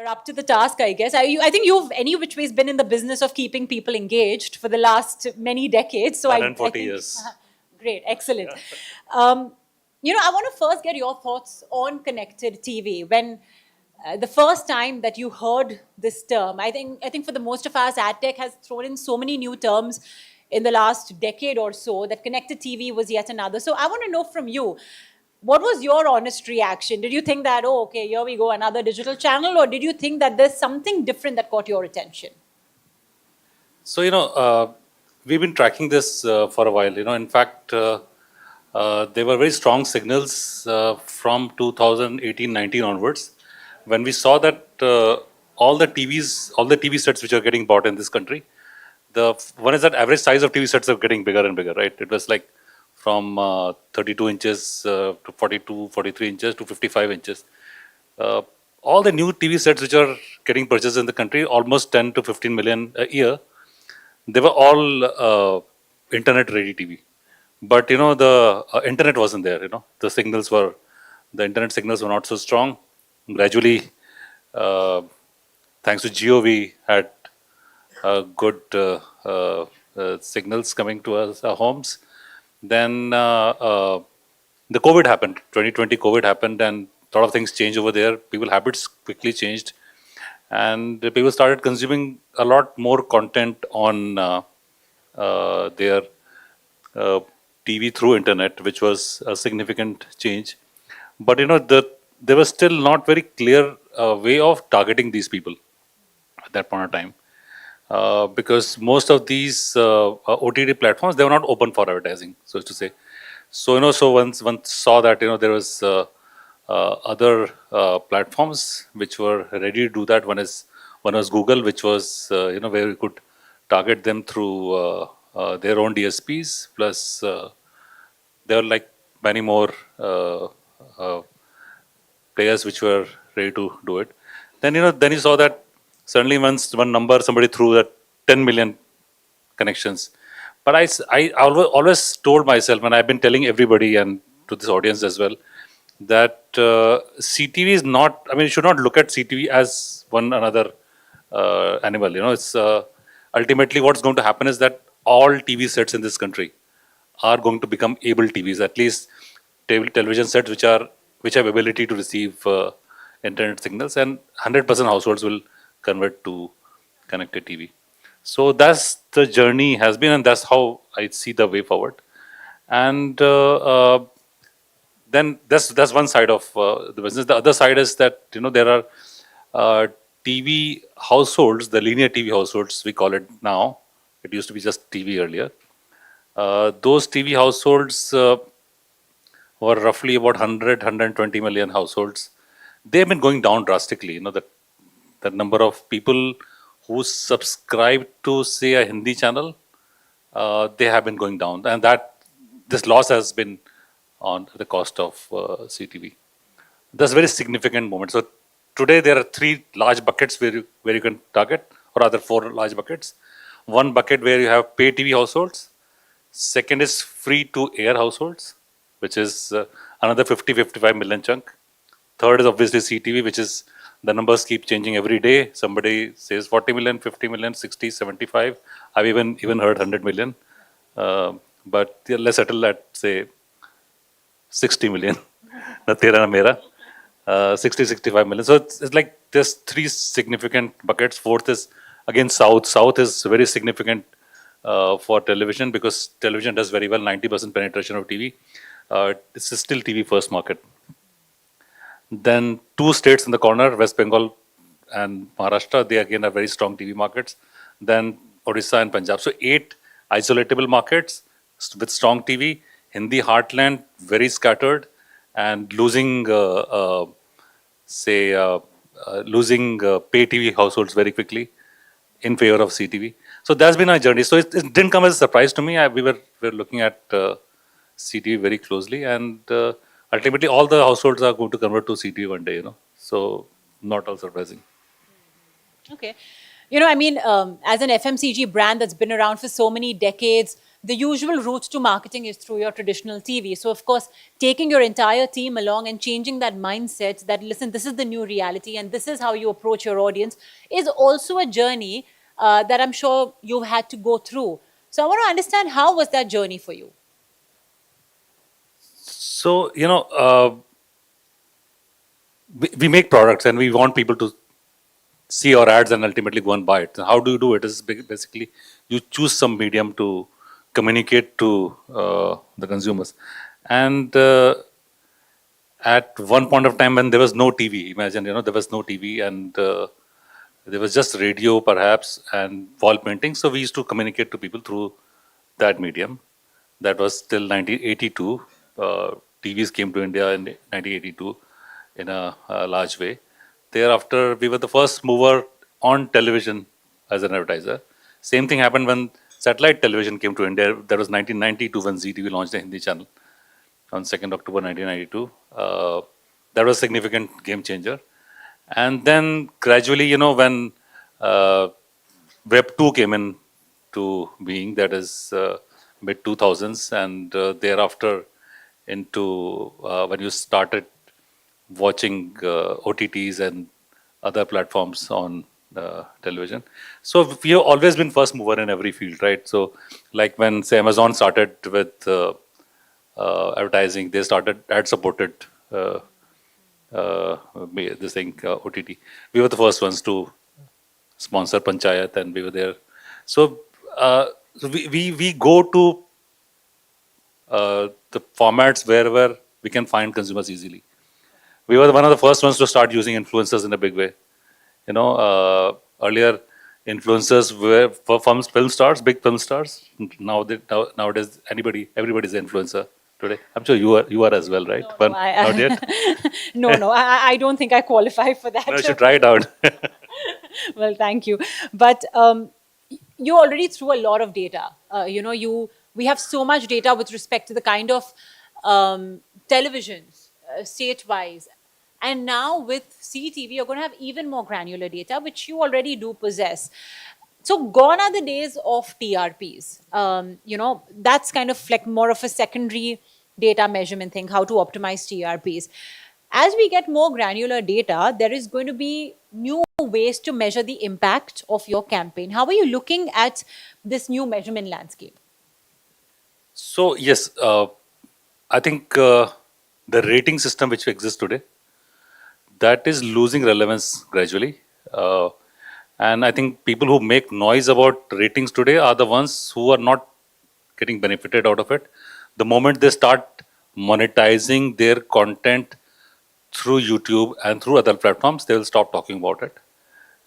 you're up to the task, I guess. I think you've any which ways been in the business of keeping people engaged for the last many decades. So I 140 think, years. great, excellent. Um, I want to first get your thoughts on connected TV. When the first time that you heard this term, I think for the most of us, ad tech has thrown in so many new terms in the last decade or so that connected TV was yet another. So I want to know from you, what was your honest reaction? Did you think that, oh, okay, here we go, another digital channel, or did you think that there's something different that caught your attention? So, we've been tracking this for a while. In fact, there were very strong signals from 2018-19 onwards when we saw that all the TV sets which are getting bought in this country, the one is that average size of TV sets are getting bigger and bigger, right? It was like from 32 inches to 42, 43 inches to 55 inches. Uh, all the new TV sets which are getting purchased in the country, almost 10 to 15 million a year, they were all internet ready TV. But the internet wasn't there. The internet signals were not so strong. Gradually, uh, thanks to Geo, we had good signals coming to us, our homes. Then the COVID happened. 2020 COVID happened, and a lot of things changed over there. People habits quickly changed, and people started consuming a lot more content on their uh, TV through internet, which was a significant change. But there was still not very clear way of targeting these people at that point of time, because most of these OTT platforms, they were not open for advertising, so to say. So so once saw that there was other platforms which were ready to do that. One was Google, which was where we could target them through their own DSPs. Plus, there were like many more uh, players which were ready to do it. Then you saw that suddenly once one number somebody threw that 10 million connections. But I always told myself, and I've been telling everybody and to this audience as well, that CTV is not. I mean, you should not look at CTV as one another animal. It's ultimately what's going to happen is that all TV sets in this country are going to become able TVs. At least television sets which have ability to receive internet signals, and 100% households will convert to connected TV. So that's the journey has been, and that's how I see the way forward. And then that's one side of the business. The other side is that there are TV households, the linear TV households we call it now. It used to be just TV earlier. Those TV households were roughly about 120 million households. They've been going down drastically. The number of people who subscribe to say a Hindi channel, they have been going down, and that this loss has been on the cost of CTV. That's a very significant moment. So today there are three large buckets where you can target, or rather four large buckets. One bucket where you have pay TV households. Second is free to air households, which is another 55 million chunk. Third is obviously CTV, which is the numbers keep changing every day. Somebody says 40 million, 50 million, 60, 75. I've even heard 100 million. But yeah, let's settle at say 60 million. Na tera na mera. 60, 65 million. So it's like there's three significant buckets. Fourth is again South. South is very significant for television because television does very well, 90% penetration of TV. It's still TV first market. Then two states in the corner, West Bengal and Maharashtra, they again are very strong TV markets. Then Odisha and Punjab. So eight isolatable markets with strong TV. Hindi heartland, very scattered and losing, losing pay TV households very quickly in favor of CTV. So that's been our journey. So it didn't come as a surprise to me. We were looking at CTV very closely, and ultimately all the households are going to convert to CTV one day. So not all surprising. Okay. I mean, as an FMCG brand that's been around for so many decades, the usual route to marketing is through your traditional TV. So, of course, taking your entire team along and changing that mindset that, listen, this is the new reality and this is how you approach your audience is also a journey that I'm sure you've had to go through. So, I want to understand, how was that journey for you? So, we make products and we want people to see our ads and ultimately go and buy it. How do you do it? Is basically you choose some medium to communicate to the consumers. And at one point of time when there was no TV, imagine, there was no TV and there was just radio perhaps and wall painting. So we used to communicate to people through that medium. That was till 1982. TVs came to India in 1982 in a large way. Thereafter, we were the first mover on television as an advertiser. Same thing happened when satellite television came to India. That was 1992 when ZTV launched the Hindi channel on 2nd October 1992. That was a significant game changer. And then gradually, when uh, Web 2 came in to being, that is mid 2000s, and thereafter into when you started watching OTTs and other platforms on television. So we have always been first mover in every field, right? So like when say Amazon started with advertising, they started ad supported uh, this thing OTT. We were the first ones to sponsor Panchayat, and we were there. So, we go to the formats wherever we can find consumers easily. We were one of the first ones to start using influencers in a big way. Earlier influencers were for film stars, big film stars. Nowadays everybody's an influencer today. I'm sure you are as well, right? No, no, But not yet. no, I don't think I qualify for that. No, you should try it out. Well, thank you. But you already threw a lot of data. We have so much data with respect to the kind of televisions, state-wise. And now with CTV, you're going to have even more granular data, which you already do possess. So gone are the days of TRPs. That's kind of like more of a secondary data measurement thing, how to optimize TRPs. As we get more granular data, there is going to be new ways to measure the impact of your campaign. How are you looking at this new measurement landscape? So yes, I think the rating system which exists today, that is losing relevance gradually. And I think people who make noise about ratings today are the ones who are not getting benefited out of it. The moment they start monetizing their content through YouTube and through other platforms, they will stop talking about it.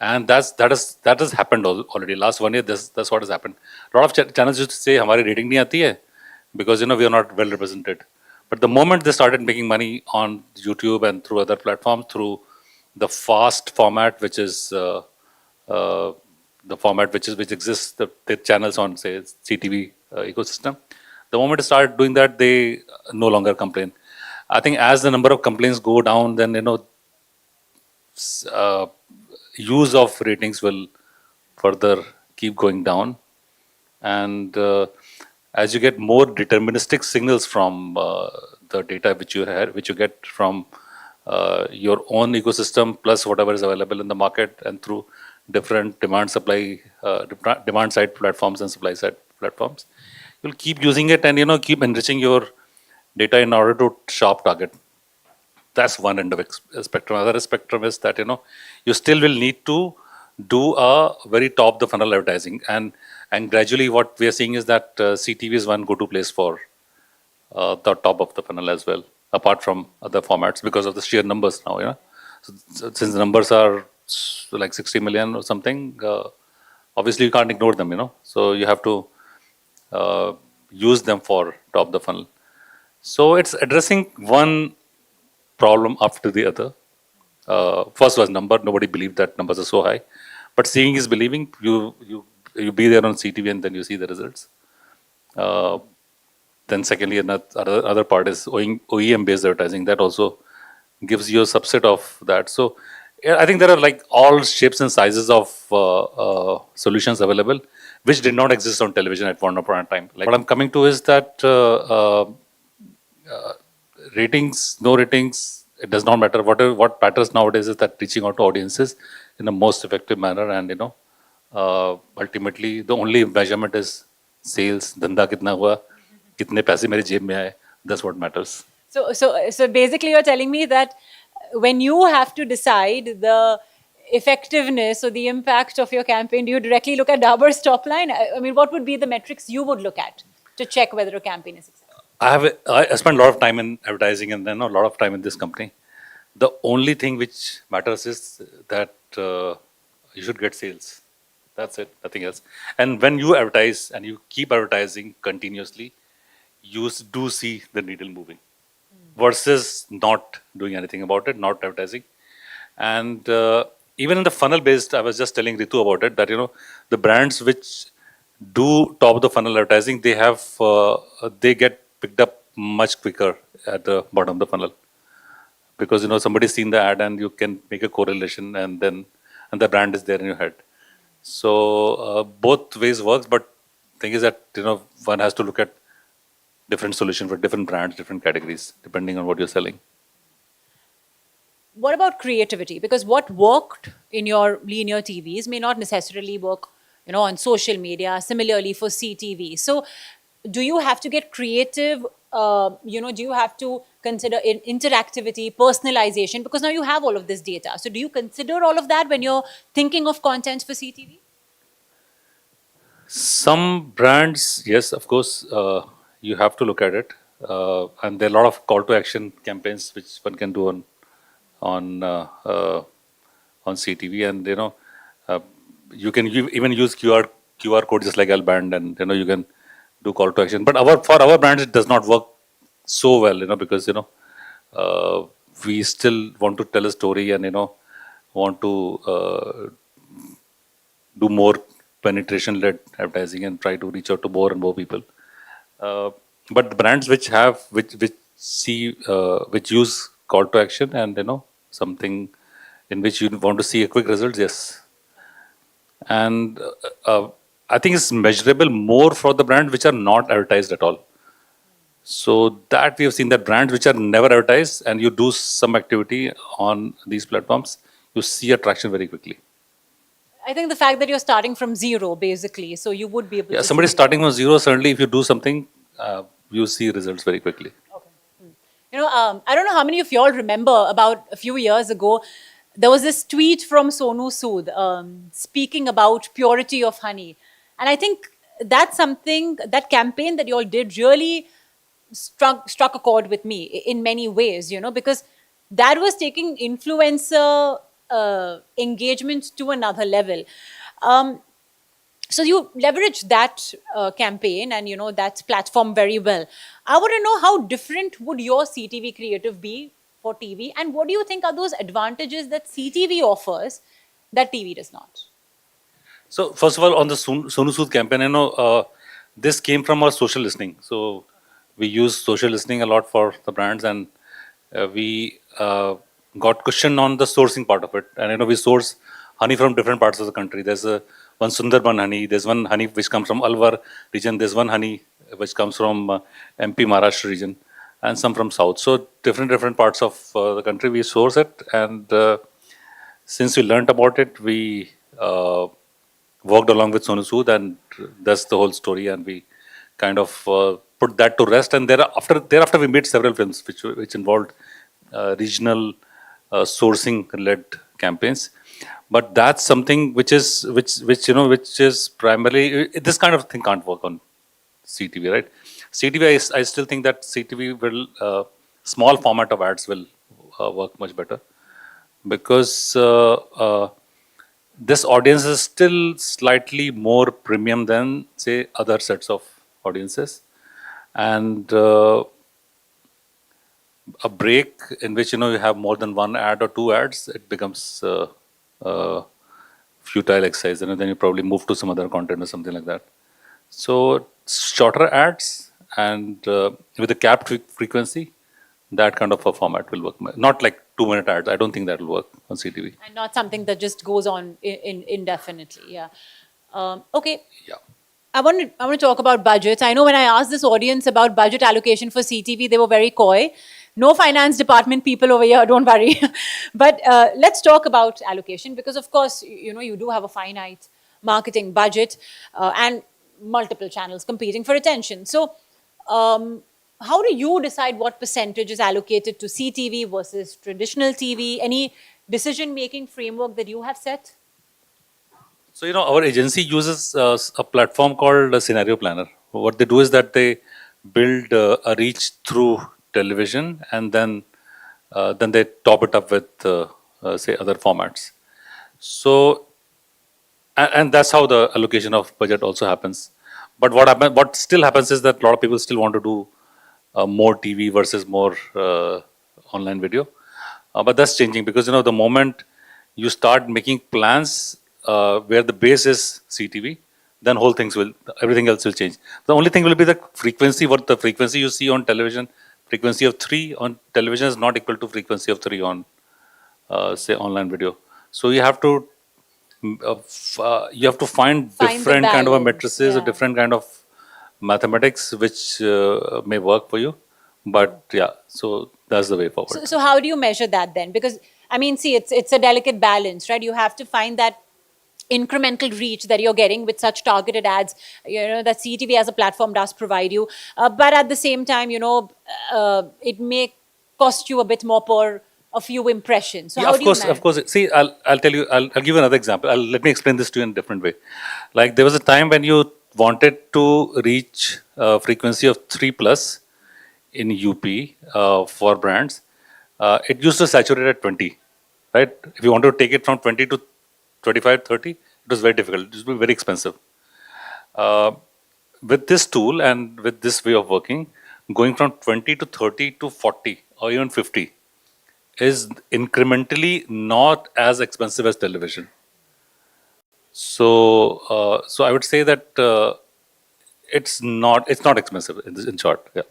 And that has happened already. Last 1 year, that's what has happened. A lot of channels used to say, "Hamari rating nahi aati hai," because we are not well represented. But the moment they started making money on YouTube and through other platforms, through the fast format, which is uh, the format which exists, the channels on say CTV ecosystem. The moment they started doing that, they no longer complain. I think as the number of complaints go down, then uh, use of ratings will further keep going down, and as you get more deterministic signals from the data which you get from your own ecosystem plus whatever is available in the market and through different demand side platforms and supply side platforms, you'll keep using it and keep enriching your data in order to sharp target. That's one end of spectrum. Other spectrum is that you still will need to do a very top of the funnel advertising, and gradually what we are seeing is that CTV is one go-to place for the top of the funnel as well, apart from other formats because of the sheer numbers now. Since the numbers are like 60 million or something, obviously you can't ignore them. So you have to use them for top of the funnel. So it's addressing one problem after the other. First was number. Nobody believed that numbers are so high, but seeing is believing. You be there on CTV and then you see the results. Uh, then secondly, another part is OEM based advertising that also gives you a subset of that. So Yeah, I think there are like all shapes and sizes of solutions available, which did not exist on television at one point in time. Like what I'm coming to is that ratings, no ratings, it does not matter. What matters nowadays is that reaching out to audiences in the most effective manner, and ultimately the only measurement is sales. धंधा कितना हुआ, कितने पैसे मेरे जेब में आए. That's what matters. So basically, you're telling me that when you have to decide the effectiveness or the impact of your campaign, do you directly look at Dabur's top line? I mean, what would be the metrics you would look at to check whether a campaign is successful? I spent a lot of time in advertising and then a lot of time in this company. The only thing which matters is that you should get sales. That's it, nothing else. And when you advertise and you keep advertising continuously, you do see the needle moving versus not doing anything about it, not advertising. And even in the funnel based, I was just telling Ritu about it that, the brands which do top of the funnel advertising, they get picked up much quicker at the bottom of the funnel because somebody's seen the ad and you can make a correlation and the brand is there in your head. So both ways works, but thing is that one has to look at different solution for different brands, different categories, depending on what you're selling. What about creativity? Because what worked in your linear TVs may not necessarily work, on social media. Similarly for CTV. So, do you have to get creative? Do you have to consider interactivity, personalization? Because now you have all of this data. So, do you consider all of that when you're thinking of content for CTV? Some brands, yes, of course, you have to look at it, and there are a lot of call to action campaigns which one can do on on CTV, and you can even use QR code just like Alband, and you can do call to action. But for our brands, it does not work so well, because uh, we still want to tell a story and want to do more penetration-led advertising and try to reach out to more and more people. But the brands which use call to action and something in which you want to see a quick result, yes. And I think it's measurable more for the brands which are not advertised at all. So that we have seen that brands which are never advertised and you do some activity on these platforms, you see attraction very quickly. I think the fact that you're starting from zero, basically, so you would be able Yeah, to somebody see. starting from zero, certainly if you do something, you see results very quickly. Okay. I don't know how many of y'all remember about a few years ago, there was this tweet from Sonu Sood speaking about purity of honey. And I think that's something, that campaign that y'all did really struck a chord with me in many ways, because that was taking influencer engagement to another level. Um, so you leverage that campaign and that platform very well. I want to know how different would your CTV creative be for TV, and what do you think are those advantages that CTV offers that TV does not? So first of all, on the Sonu Sood campaign, this came from our social listening. So we use social listening a lot for the brands, and we got questioned on the sourcing part of it. And we source honey from different parts of the country. There's one Sundarban honey. There's one honey which comes from Alwar region. There's one honey which comes from MP Maharashtra region, and some from South. So different parts of the country we source it, and since we learnt about it, we worked along with Sonu Sood, and that's the whole story. And we kind of put that to rest. And thereafter, we made several films which involved regional sourcing-led campaigns. But that's something which is primarily this kind of thing can't work on CTV, right? CTV, I still think that CTV will small format of ads will work much better because this audience is still slightly more premium than say other sets of audiences, and a break in which you have more than one ad or two ads, it becomes futile exercise, and then you probably move to some other content or something like that. So shorter ads and with a capped frequency, that kind of a format will work. Not like 2-minute ads. I don't think that will work on CTV. And not something that just goes on indefinitely. Yeah. Okay. Yeah. I want to talk about budgets. I know when I asked this audience about budget allocation for CTV, they were very coy. No finance department people over here, don't worry. But let's talk about allocation because, of course, you do have a finite marketing budget and multiple channels competing for attention. So, how do you decide what percentage is allocated to CTV versus traditional TV? Any decision-making framework that you have set? So, our agency uses a platform called a Scenario Planner. What they do is that they build a reach through television, and then they top it up with, say, other formats. So, and that's how the allocation of budget also happens. But what still happens is that a lot of people still want to do more TV versus more online video. But that's changing because the moment you start making plans where the base is CTV, then everything else will change. The only thing will be the frequency. What the frequency you see on television, frequency of 3 on television is not equal to frequency of 3 on say online video. So you have to find Find the different kind of a balance, matrices or yeah. different kind of mathematics which may work for you. But yeah, so that's the way forward. So how do you measure that then? Because I mean, see, it's a delicate balance, right? You have to find that incremental reach that you're getting with such targeted ads, that CTV as a platform does provide you. But at the same time, it may cost you a bit more per a few impressions. So Yeah, how of do you course, manage? of course. See, I'll tell you. I'll give you another example. Let me explain this to you in a different way. Like there was a time when you wanted to reach a frequency of 3+ in UP for brands. It used to saturate at 20, right? If you want to take it from 20 to 25, 30, it was very difficult. It was very expensive. Uh, with this tool and with this way of working, going from 20 to 30 to 40 or even 50 is incrementally not as expensive as television. So I would say that it's not expensive in short. Yeah.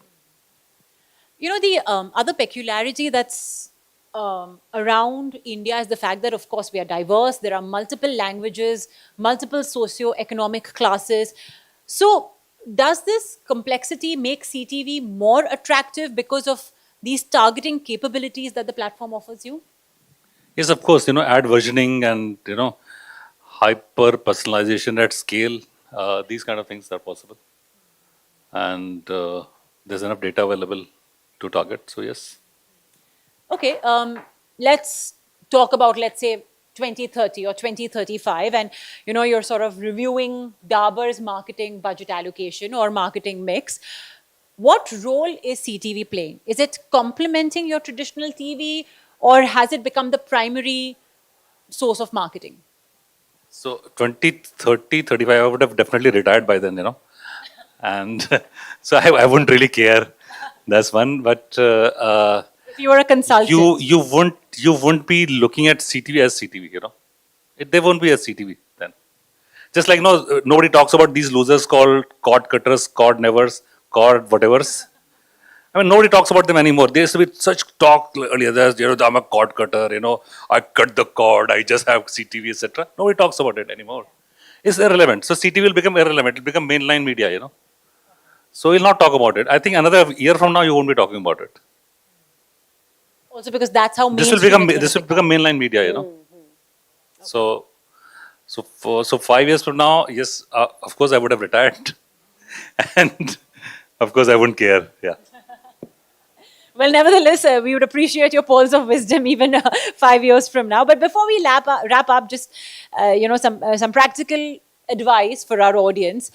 The other peculiarity that's around India is the fact that, of course, we are diverse. There are multiple languages, multiple socio-economic classes. So, does this complexity make CTV more attractive because of these targeting capabilities that the platform offers you? Yes, of course. Ad versioning and hyper personalization at scale. These kind of things are possible, and there's enough data available to target. So yes. Okay, let's talk about, let's say, 2030 or 2035, and you're sort of reviewing Dabur's marketing budget allocation or marketing mix. What role is CTV playing? Is it complementing your traditional TV, or has it become the primary source of marketing? So 2030, 35, I would have definitely retired by then. And so I wouldn't really care. That's one. But If you were a consultant. you won't be looking at CTV as CTV. They won't be as CTV then. Just like nobody talks about these losers called cord cutters, cord nevers, cord whatevers. I mean, nobody talks about them anymore. There used to be such talk earlier. I'm a cord cutter. I cut the cord. I just have CTV, etc. Nobody talks about it anymore. It's irrelevant. So CTV will become irrelevant. It will become mainline media. So we'll not talk about it. I think another year from now you won't be talking about it. Also because that's how This will mainstream become it's this will gonna become mainline media. So 5 years from now, yes, of course I would have retired, and of course I wouldn't care. Yeah. Well, nevertheless, we would appreciate your pearls of wisdom even 5 years from now. But before we wrap up, just some practical advice for our audience.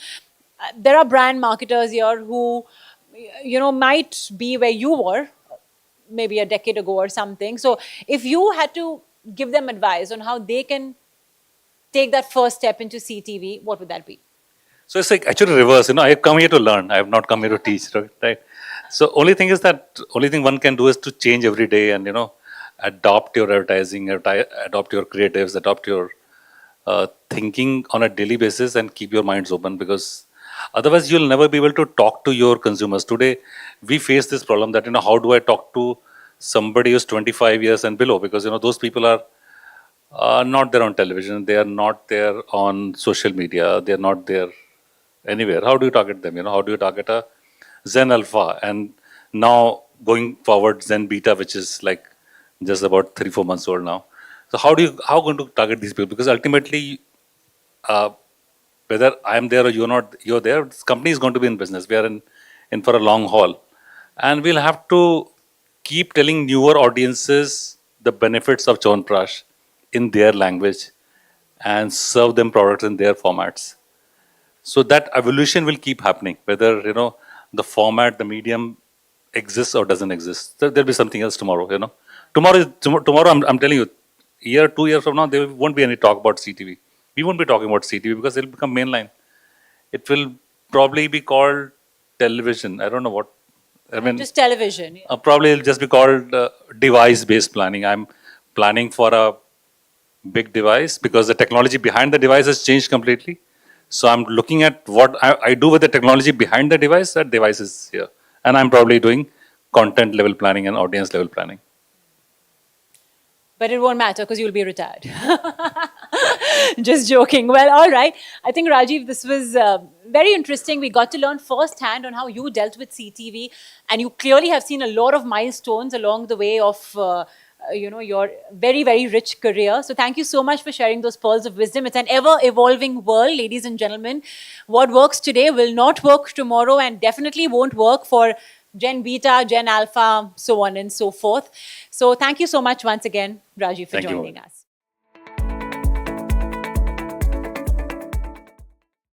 There are brand marketers here who might be where you were maybe a decade ago or something. So if you had to give them advice on how they can take that first step into CTV, what would that be? So it's like actually reverse. I come here to learn. I have not come here to teach. Right. So only thing one can do is to change every day and adopt your advertising, adopt your creatives, adopt your thinking on a daily basis, and keep your minds open, because otherwise you'll never be able to talk to your consumers. Today we face this problem that how do I talk to somebody who's 25 years and below, because those people are not there on television, they are not there on social media, they are not there anywhere. How do you target them? How do you target a Zen Alpha, and now going forward Zen Beta, which is like just about 3-4 months old now. So how going to target these people? Because ultimately, uh, whether I am there or you're not, you're there. This company is going to be in business. We are in for a long haul, and we'll have to keep telling newer audiences the benefits of Chyawanprash in their language and serve them products in their formats. So that evolution will keep happening, whether the format, the medium exists or doesn't exist. There'll be something else tomorrow. Tomorrow. I'm telling you, year 2 years from now, there won't be any talk about CTV. We won't be talking about CTV because it'll become mainline. It will probably be called television. I don't know what. I mean, Just television. Yeah. probably it'll just be called device-based planning. I'm planning for a big device because the technology behind the device has changed completely. So I'm looking at what I do with the technology behind the device. That device is here, and I'm probably doing content level planning and audience level planning. But it won't matter because you'll be retired. Just joking. Well, all right. I think, Rajiv, this was very interesting. We got to learn firsthand on how you dealt with CTV, and you clearly have seen a lot of milestones along the way of your very, very rich career. So thank you so much for sharing those pearls of wisdom. It's an ever-evolving world, ladies and gentlemen. What works today will not work tomorrow, and definitely won't work for Gen Beta, Gen Alpha, so on and so forth. So thank you so much once again, Rajiv, for Thank you. joining us.